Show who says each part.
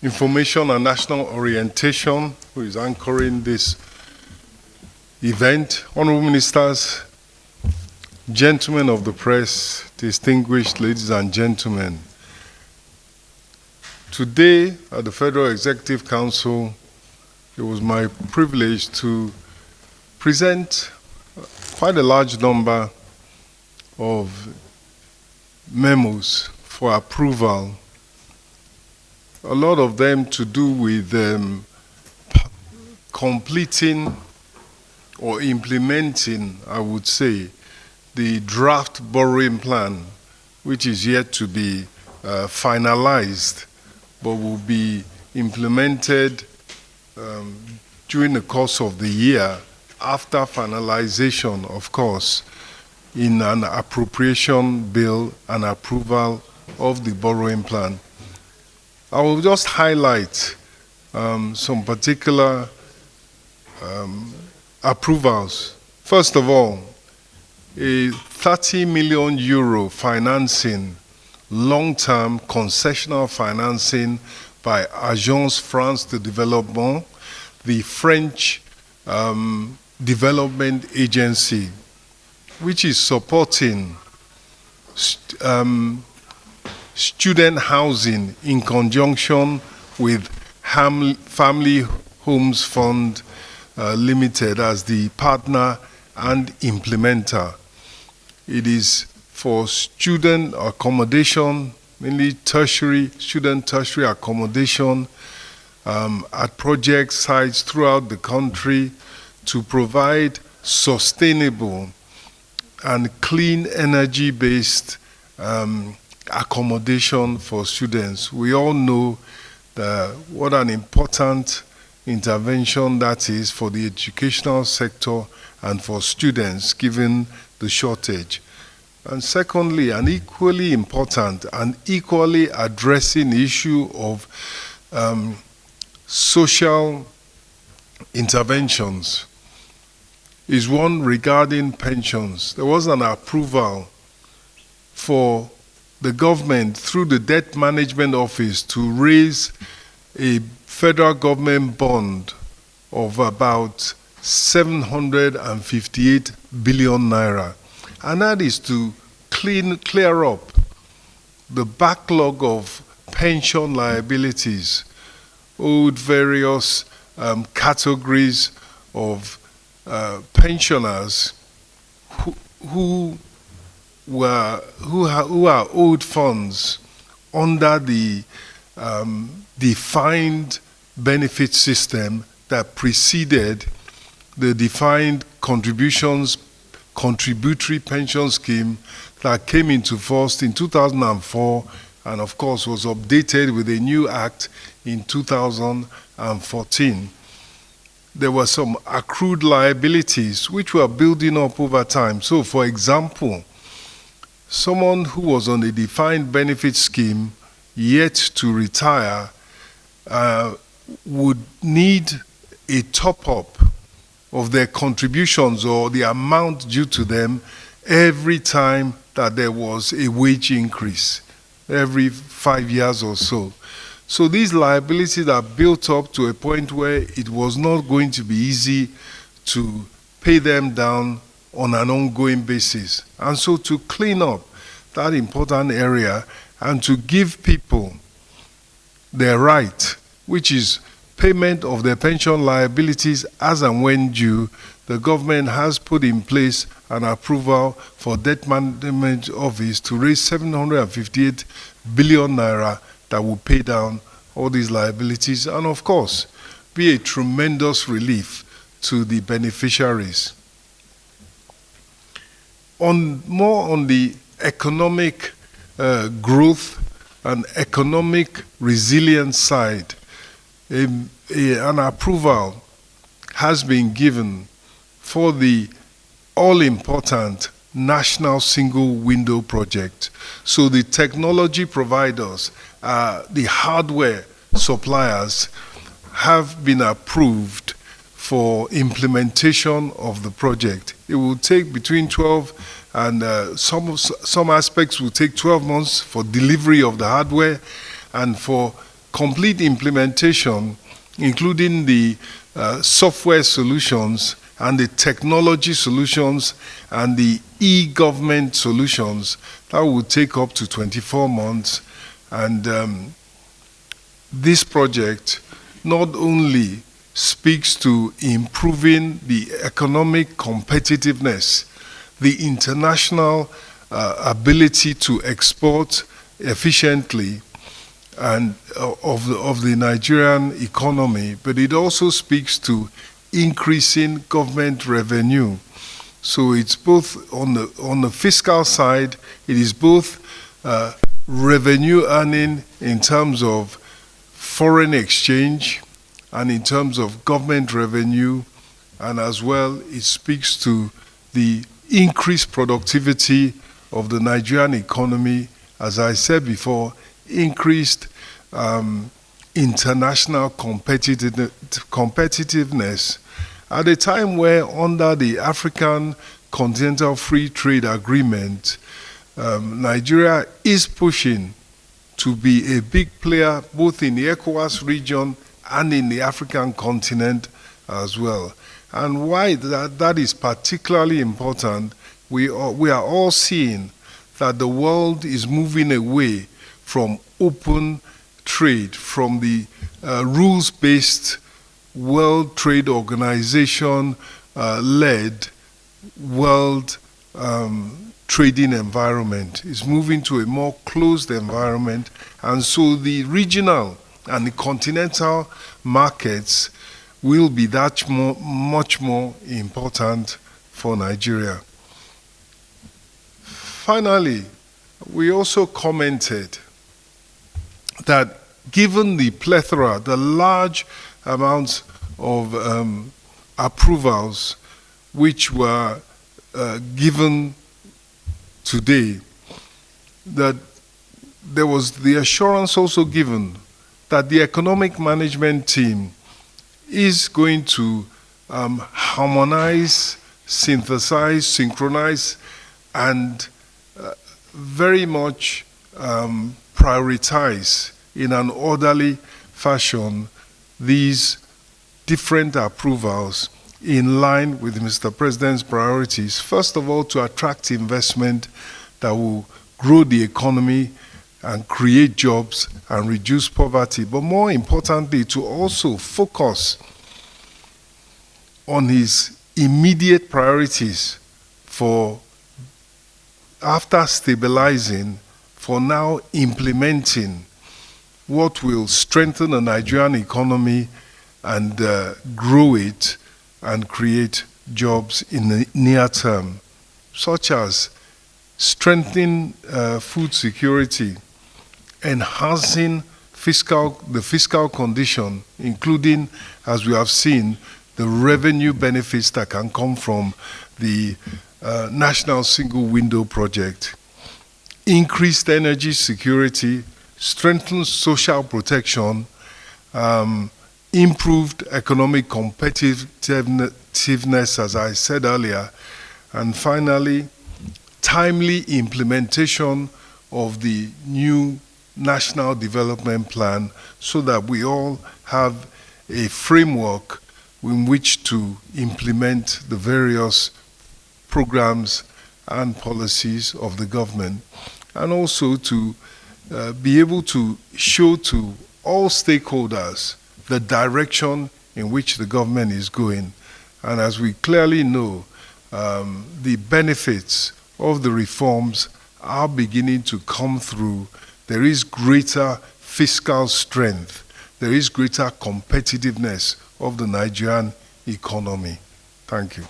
Speaker 1: Information and National Orientation, who is anchoring this event, honorable ministers, gentlemen of the press, distinguished ladies and gentlemen. Today at the Federal Executive Council, it was my privilege to present quite a large number of memos for approval, a lot of them to do with completing or implementing, I would say, the draft borrowing plan, which is yet to be finalized, but will be implemented during the course of the year after finalization, of course, in an appropriation bill and approval of the borrowing plan. I will just highlight some particular approvals. First of all, a 30 million euro financing, long-term concessional financing by Agence France de Développement, the French development agency, which is supporting student housing in conjunction with Family Homes Fund Limited as the partner and implementer. It is for student accommodation, mainly student tertiary accommodation at project sites throughout the country to provide sustainable and clean energy-based accommodation for students. We all know what an important intervention that is for the educational sector and for students, given the shortage. And secondly, an equally important and equally addressing issue of social interventions is one regarding pensions. There was an approval for the government through the Debt Management Office to raise a federal government bond of about 758 billion naira. And that is to clear up the backlog of pension liabilities owed various categories of pensioners who are owed funds under the defined benefit system that preceded the defined contributory pension scheme that came into force in 2004 and of course was updated with a new act in 2014. There were some accrued liabilities which were building up over time. So for example, someone who was on a defined benefit scheme yet to retire would need a top-up of their contributions or the amount due to them every time that there was a wage increase, every 5 years or so. So these liabilities are built up to a point where it was not going to be easy to pay them down on an ongoing basis. And so to clean up that important area and to give people their right, which is payment of their pension liabilities as and when due, the government has put in place an approval for Debt Management Office to raise 758 billion naira that will pay down all these liabilities and of course be a tremendous relief to the beneficiaries. More on the economic growth and economic resilience side, an approval has been given for the all-important National Single Window Project. So the technology providers, the hardware suppliers have been approved for implementation of the project. It will take between 12 and some aspects will take 12 months for delivery of the hardware, and for complete implementation, including the software solutions and the technology solutions and the e-government solutions, that will take up to 24 months. And this project not only speaks to improving the economic competitiveness, the international ability to export efficiently and of the Nigerian economy, but it also speaks to increasing government revenue. So it's both on the fiscal side, it is both revenue earning in terms of foreign exchange and in terms of government revenue, and as well it speaks to the increased productivity of the Nigerian economy, as I said before, increased international competitiveness at a time where under the African Continental Free Trade Agreement, Nigeria is pushing to be a big player both in the ECOWAS region and in the African continent as well. And why that is particularly important, we are all seeing that the world is moving away from open trade, from the rules-based World Trade Organization led world trading environment. It's moving to a more closed environment, and so the regional and the continental markets will be much more important for Nigeria. Finally, we also commented that given the plethora, the large amounts of approvals which were given today, that there was the assurance also given that the economic management team is going to harmonize, synthesize, synchronize, and very much prioritize in an orderly fashion these different approvals in line with Mr. President's priorities. First of all, to attract investment that will grow the economy and create jobs and reduce poverty, but more importantly, to also focus on his immediate priorities for, after stabilizing, for now implementing what will strengthen the Nigerian economy and grow it and create jobs in the near term, such as strengthening food security, enhancing the fiscal condition, including, as we have seen, the revenue benefits that can come from the National Single Window Project, increased energy security, strengthened social protection, improved economic competitiveness, as I said earlier, and finally, timely implementation of the new National Development Plan so that we all have a framework in which to implement the various programs and policies of the government, and also to be able to show to all stakeholders the direction in which the government is going. And as we clearly know, the benefits of the reforms are beginning to come through. There is greater fiscal strength. There is greater competitiveness of the Nigerian economy. Thank you.